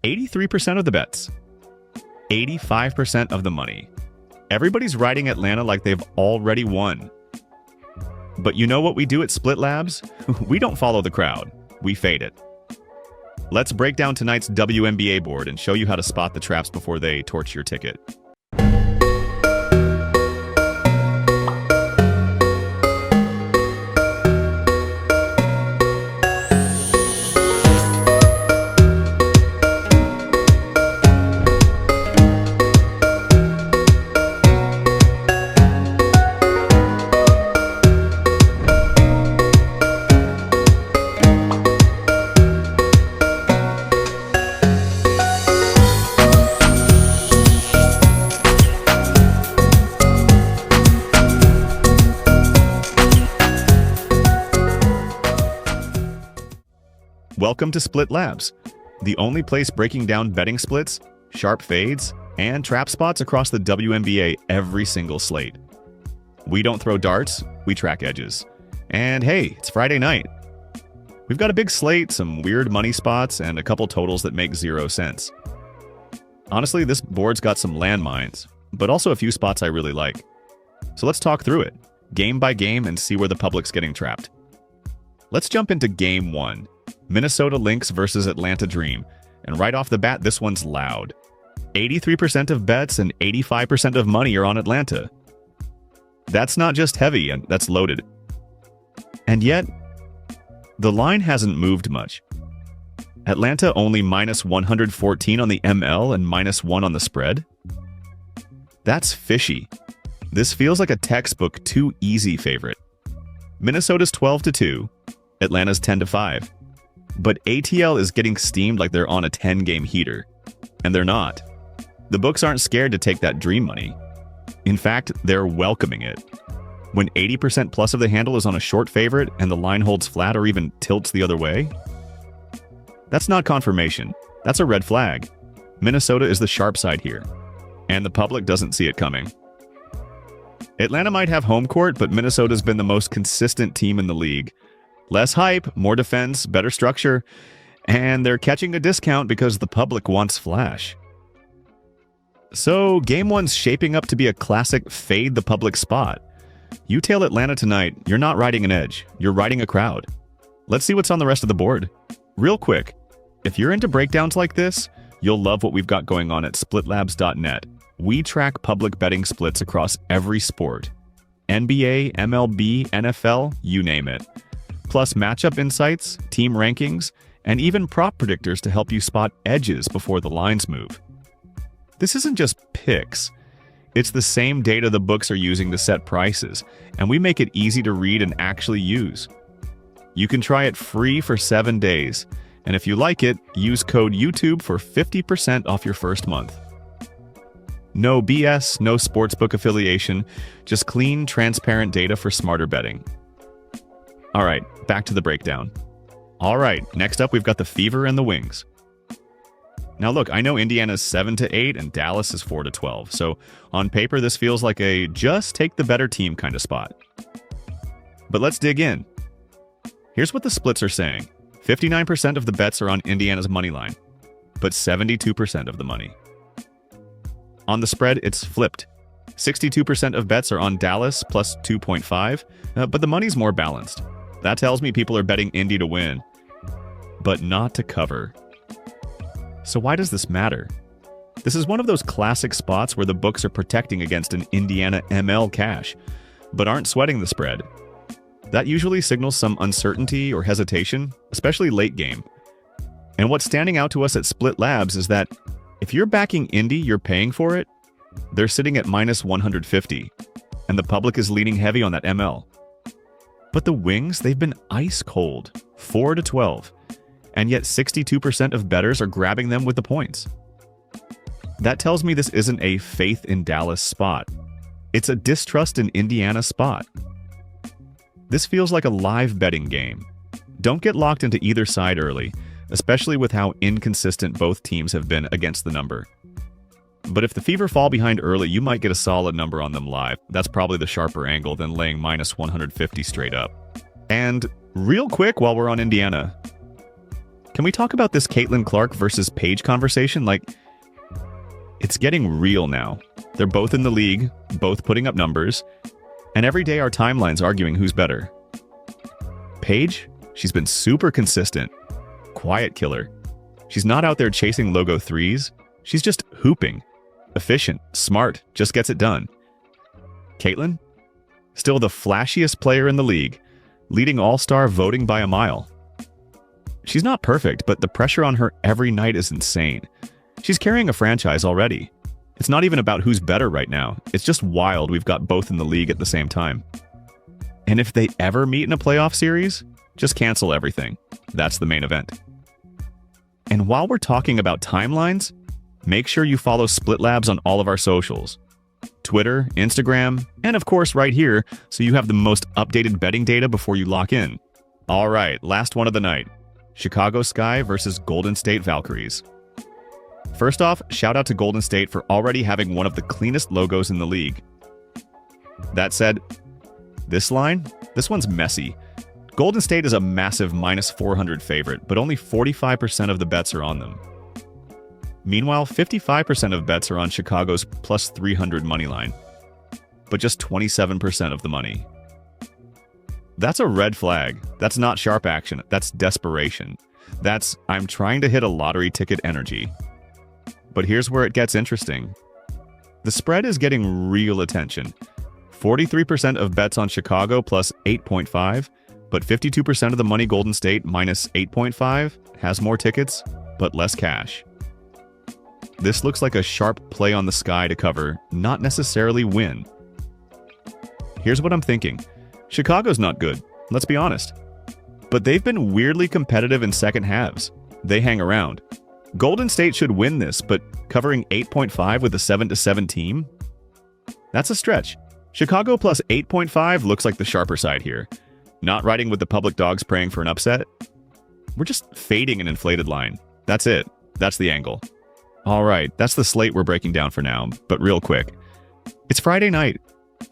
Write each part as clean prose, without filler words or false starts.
83% of the bets. 85% of the money. Everybody's riding Atlanta like they've already won. But you know what we do at Split Labs? We don't follow the crowd. We fade it. Let's break down tonight's WNBA board and show you how to spot the traps before they torch your ticket. Welcome to Split Labs, the only place breaking down betting splits, sharp fades, and trap spots across the WNBA every single slate. We don't throw darts, we track edges. And hey, it's Friday night. We've got a big slate, some weird money spots, and a couple totals that make 0 sense. Honestly, this board's got some landmines, but also a few spots I really like. So let's talk through it, game by game, and see where the public's getting trapped. Let's jump into Game 1. Minnesota Lynx versus Atlanta Dream. And right off the bat, this one's loud. 83% of bets and 85% of money are on Atlanta. That's not just heavy, and that's loaded. And yet, the line hasn't moved much. Atlanta only minus 114 on the ML and minus 1 on the spread? That's fishy. This feels like a textbook too easy favorite. Minnesota's 12-2, Atlanta's 10-5. But ATL is getting steamed like they're on a 10-game heater. And they're not. The books aren't scared to take that dream money. In fact, they're welcoming it. When 80% plus of the handle is on a short favorite and the line holds flat or even tilts the other way? That's not confirmation. That's a red flag. Minnesota is the sharp side here. And the public doesn't see it coming. Atlanta might have home court, but Minnesota's been the most consistent team in the league. Less hype, more defense, better structure, and they're catching a discount because the public wants flash. So, Game 1's shaping up to be a classic fade the public spot. You tail Atlanta tonight, you're not riding an edge, you're riding a crowd. Let's see what's on the rest of the board. Real quick, if you're into breakdowns like this, you'll love what we've got going on at splitlabs.net. We track public betting splits across every sport. NBA, MLB, NFL, you name it. Plus matchup insights, team rankings, and even prop predictors to help you spot edges before the lines move. This isn't just picks. It's the same data the books are using to set prices, and we make it easy to read and actually use. You can try it free for 7 days, and if you like it, use code YouTube for 50% off your first month. No BS, no sportsbook affiliation, just clean, transparent data for smarter betting. All right, back to the breakdown. All right, next up we've got the Fever and the Wings. Now look, I know Indiana's 7-8 and Dallas is 4-12, so on paper this feels like a just take the better team kind of spot. But let's dig in. Here's what the splits are saying. 59% of the bets are on Indiana's money line, but 72% of the money. On the spread, it's flipped. 62% of bets are on Dallas plus 2.5, but the money's more balanced. That tells me people are betting Indy to win, but not to cover. So why does this matter? This is one of those classic spots where the books are protecting against an Indiana ML cash, but aren't sweating the spread. That usually signals some uncertainty or hesitation, especially late game. And what's standing out to us at Split Labs is that if you're backing Indy, you're paying for it. They're sitting at minus 150, and the public is leaning heavy on that ML. But the Wings, they've been ice cold, 4-12, and yet 62% of bettors are grabbing them with the points. That tells me this isn't a faith in Dallas spot. It's a distrust in Indiana spot. This feels like a live betting game. Don't get locked into either side early, especially with how inconsistent both teams have been against the number. But if the Fever fall behind early, you might get a solid number on them live. That's probably the sharper angle than laying minus 150 straight up. And real quick while we're on Indiana, Can we talk about this Caitlin Clark versus Paige conversation? It's getting real now. They're both in the league, both putting up numbers, and every day our timeline's arguing who's better. Paige, she's been super consistent. Quiet killer. She's not out there chasing logo threes. She's just hooping. Efficient, smart, just gets it done. Caitlin? Still the flashiest player in the league, leading All-Star voting by a mile. She's not perfect, but the pressure on her every night is insane. She's carrying a franchise already. It's not even about who's better right now. It's just wild we've got both in the league at the same time. And if they ever meet in a playoff series, just cancel everything. That's the main event. And while we're talking about timelines, make sure you follow Split Labs on all of our socials. Twitter, Instagram, and of course right here, so you have the most updated betting data before you lock in. All right, last one of the night. Chicago Sky versus Golden State Valkyries. First off, shout out to Golden State for already having one of the cleanest logos in the league. That said, this one's messy. Golden State is a massive minus 400 favorite, but only 45% of the bets are on them. Meanwhile, 55% of bets are on Chicago's plus 300 money line, but just 27% of the money. That's a red flag. That's not sharp action. That's desperation. That's I'm trying to hit a lottery ticket energy. But here's where it gets interesting. The spread is getting real attention. 43% of bets on Chicago plus 8.5, but 52% of the money Golden State minus 8.5 has more tickets, but less cash. This looks like a sharp play on the Sky to cover, not necessarily win. Here's what I'm thinking. Chicago's not good, let's be honest. But they've been weirdly competitive in second halves. They hang around. Golden State should win this, but covering 8.5 with a 7-7 team? That's a stretch. Chicago plus 8.5 looks like the sharper side here. Not riding with the public dogs praying for an upset. We're just fading an inflated line. That's it. That's the angle. All right, that's the slate we're breaking down for now, but real quick. It's Friday night.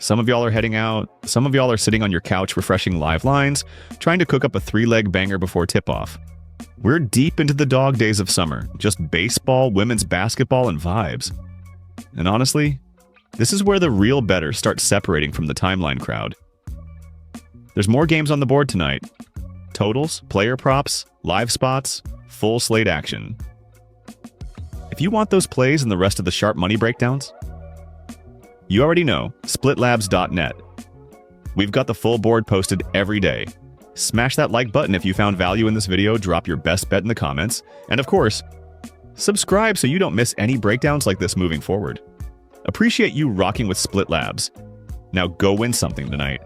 Some of y'all are heading out. Some of y'all are sitting on your couch refreshing live lines, trying to cook up a 3-leg banger before tip-off. We're deep into the dog days of summer, just baseball, women's basketball, and vibes. And honestly, this is where the real bettors start separating from the timeline crowd. There's more games on the board tonight. Totals, player props, live spots, full slate action. If you want those plays and the rest of the sharp money breakdowns, you already know, splitlabs.net. We've got the full board posted every day. Smash that like button if you found value in this video, drop your best bet in the comments, and of course, subscribe so you don't miss any breakdowns like this moving forward. Appreciate you rocking with Split Labs. Now go win something tonight.